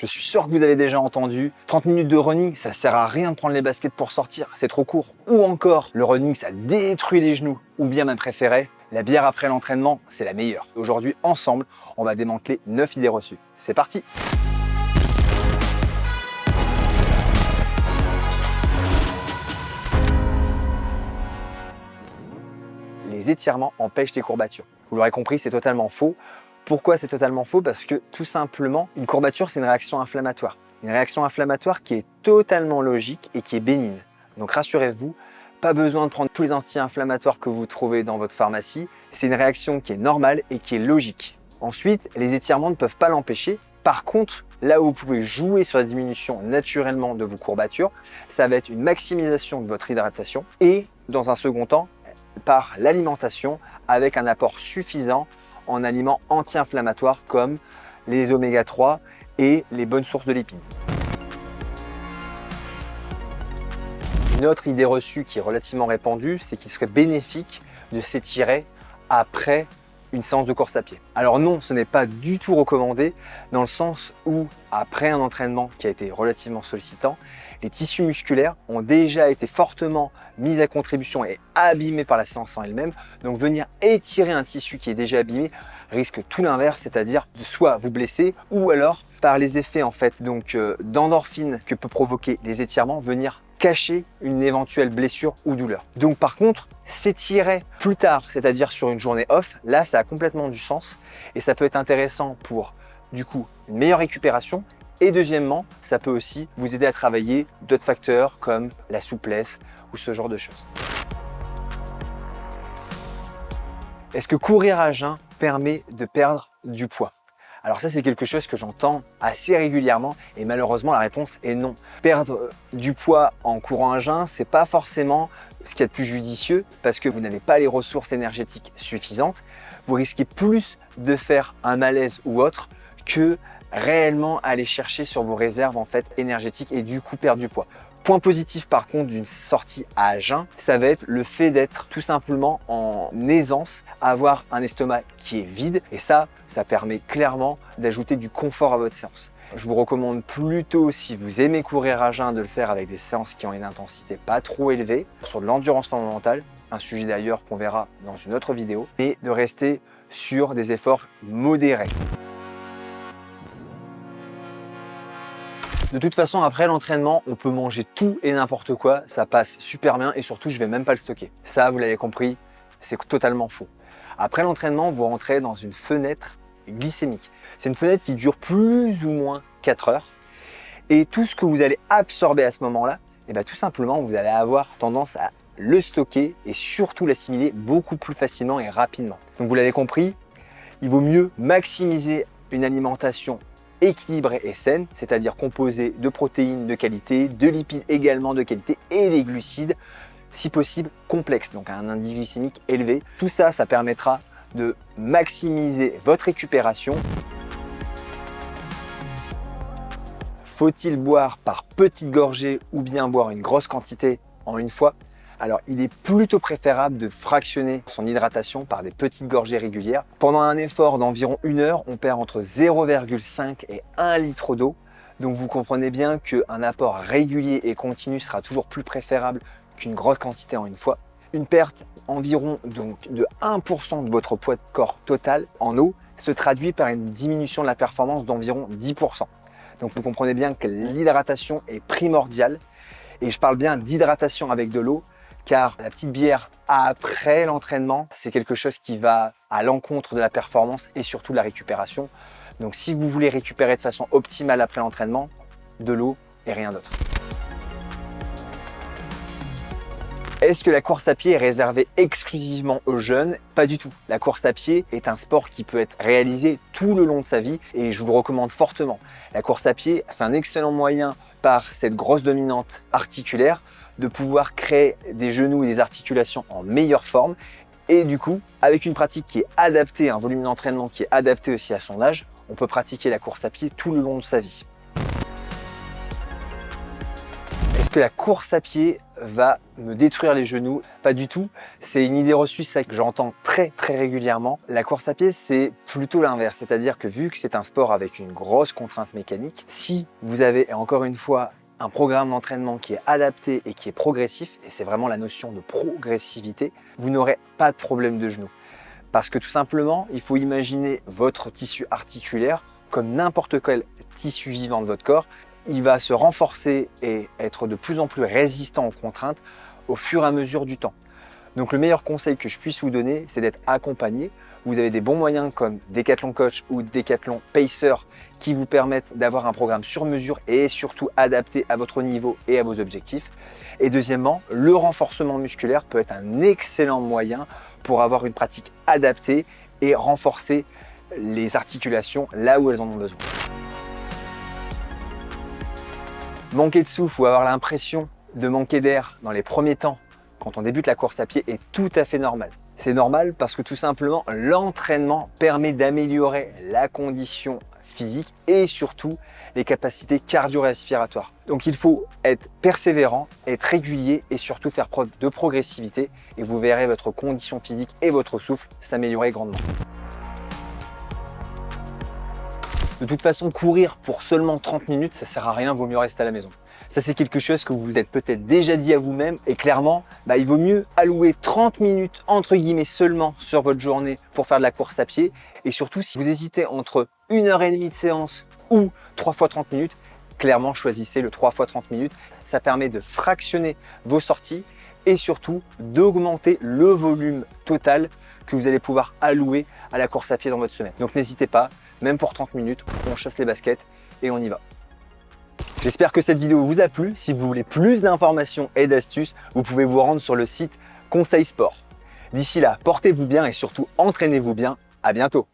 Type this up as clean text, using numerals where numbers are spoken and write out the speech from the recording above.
Je suis sûr que vous avez déjà entendu 30 minutes de running, ça sert à rien de prendre les baskets pour sortir, c'est trop court. Ou encore, le running, ça détruit les genoux. Ou bien ma préférée, la bière après l'entraînement, c'est la meilleure. Aujourd'hui, ensemble, on va démanteler 9 idées reçues. C'est parti! Les étirements empêchent les courbatures. Vous l'aurez compris, c'est totalement faux. Pourquoi c'est totalement faux? Parce que tout simplement, une courbature, c'est une réaction inflammatoire. Une réaction inflammatoire qui est totalement logique et qui est bénigne. Donc rassurez-vous, pas besoin de prendre tous les anti-inflammatoires que vous trouvez dans votre pharmacie. C'est une réaction qui est normale et qui est logique. Ensuite, les étirements ne peuvent pas l'empêcher. Par contre, là où vous pouvez jouer sur la diminution naturellement de vos courbatures, ça va être une maximisation de votre hydratation et, dans un second temps, par l'alimentation avec un apport suffisant en aliments anti-inflammatoires comme les oméga 3 et les bonnes sources de lipides. Une autre idée reçue qui est relativement répandue, c'est qu'il serait bénéfique de s'étirer après une séance de course à pied. Alors non, ce n'est pas du tout recommandé dans le sens où, après un entraînement qui a été relativement sollicitant, les tissus musculaires ont déjà été fortement mis à contribution et abîmés par la séance en elle-même. Donc venir étirer un tissu qui est déjà abîmé risque tout l'inverse, c'est-à-dire de soit vous blesser ou alors par les effets d'endorphine que peut provoquer les étirements, venir cacher une éventuelle blessure ou douleur. Donc par contre, s'étirer plus tard, c'est-à-dire sur une journée off, là ça a complètement du sens et ça peut être intéressant pour du coup une meilleure récupération et deuxièmement, ça peut aussi vous aider à travailler d'autres facteurs comme la souplesse ou ce genre de choses. Est-ce que courir à jeun permet de perdre du poids? Alors ça, c'est quelque chose que j'entends assez régulièrement et malheureusement, la réponse est non. Perdre du poids en courant à jeun, c'est pas forcément ce qu'il y a de plus judicieux parce que vous n'avez pas les ressources énergétiques suffisantes. Vous risquez plus de faire un malaise ou autre que réellement aller chercher sur vos réserves énergétiques et du coup perdre du poids. Point positif par contre d'une sortie à jeun, ça va être le fait d'être tout simplement en aisance, avoir un estomac qui est vide et ça permet clairement d'ajouter du confort à votre séance. Je vous recommande plutôt, si vous aimez courir à jeun, de le faire avec des séances qui ont une intensité pas trop élevée, sur de l'endurance fondamentale, un sujet d'ailleurs qu'on verra dans une autre vidéo, et de rester sur des efforts modérés. De toute façon, après l'entraînement, on peut manger tout et n'importe quoi, ça passe super bien et surtout, je vais même pas le stocker. Ça, vous l'avez compris, c'est totalement faux. Après l'entraînement, vous rentrez dans une fenêtre glycémique. C'est une fenêtre qui dure plus ou moins 4 heures et tout ce que vous allez absorber à ce moment-là, tout simplement, vous allez avoir tendance à le stocker et surtout l'assimiler beaucoup plus facilement et rapidement. Donc vous l'avez compris, il vaut mieux maximiser une alimentation équilibrée et saine, c'est-à-dire composée de protéines de qualité, de lipides également de qualité et des glucides, si possible complexes, donc à un indice glycémique élevé. Tout ça, ça permettra de maximiser votre récupération. Faut-il boire par petites gorgées ou bien boire une grosse quantité en une fois? Alors, il est plutôt préférable de fractionner son hydratation par des petites gorgées régulières. Pendant un effort d'environ 1 heure, on perd entre 0,5 et 1 litre d'eau. Donc, vous comprenez bien qu'un apport régulier et continu sera toujours plus préférable qu'une grosse quantité en une fois. Une perte environ de 1% de votre poids de corps total en eau se traduit par une diminution de la performance d'environ 10%. Donc, vous comprenez bien que l'hydratation est primordiale. Et je parle bien d'hydratation avec de l'eau, car la petite bière après l'entraînement, c'est quelque chose qui va à l'encontre de la performance et surtout de la récupération. Donc si vous voulez récupérer de façon optimale après l'entraînement, de l'eau et rien d'autre. Est-ce que la course à pied est réservée exclusivement aux jeunes? Pas du tout. La course à pied est un sport qui peut être réalisé tout le long de sa vie et je vous le recommande fortement. La course à pied, c'est un excellent moyen par cette grosse dominante articulaire de pouvoir créer des genoux et des articulations en meilleure forme et du coup, avec une pratique qui est adaptée, un volume d'entraînement qui est adapté aussi à son âge, on peut pratiquer la course à pied tout le long de sa vie. Est-ce que la course à pied va me détruire les genoux. Pas du tout, c'est une idée reçue, ça que j'entends très régulièrement. La course à pied, c'est plutôt l'inverse, c'est-à-dire que vu que c'est un sport avec une grosse contrainte mécanique, si vous avez, encore une fois, un programme d'entraînement qui est adapté et qui est progressif, et c'est vraiment la notion de progressivité, vous n'aurez pas de problème de genoux. Parce que tout simplement, il faut imaginer votre tissu articulaire comme n'importe quel tissu vivant de votre corps. Il va se renforcer et être de plus en plus résistant aux contraintes au fur et à mesure du temps. Donc le meilleur conseil que je puisse vous donner, c'est d'être accompagné. Vous avez des bons moyens comme Decathlon Coach ou Decathlon Pacer qui vous permettent d'avoir un programme sur mesure et surtout adapté à votre niveau et à vos objectifs. Et deuxièmement, le renforcement musculaire peut être un excellent moyen pour avoir une pratique adaptée et renforcer les articulations là où elles en ont besoin. Manquer de souffle ou avoir l'impression de manquer d'air dans les premiers temps quand on débute la course à pied est tout à fait normal. C'est normal parce que tout simplement l'entraînement permet d'améliorer la condition physique et surtout les capacités cardio-respiratoires. Donc il faut être persévérant, être régulier et surtout faire preuve de progressivité et vous verrez votre condition physique et votre souffle s'améliorer grandement. De toute façon, courir pour seulement 30 minutes, ça sert à rien, vaut mieux rester à la maison. Ça, c'est quelque chose que vous vous êtes peut-être déjà dit à vous-même et clairement, il vaut mieux allouer 30 minutes entre guillemets seulement sur votre journée pour faire de la course à pied. Et surtout, si vous hésitez entre 1h30 de séance ou 3 fois 30 minutes, clairement, choisissez le 3 fois 30 minutes. Ça permet de fractionner vos sorties et surtout d'augmenter le volume total que vous allez pouvoir allouer à la course à pied dans votre semaine. Donc n'hésitez pas, même pour 30 minutes, on chasse les baskets et on y va. J'espère que cette vidéo vous a plu. Si vous voulez plus d'informations et d'astuces, vous pouvez vous rendre sur le site Conseil Sport. D'ici là, portez-vous bien et surtout entraînez-vous bien. À bientôt.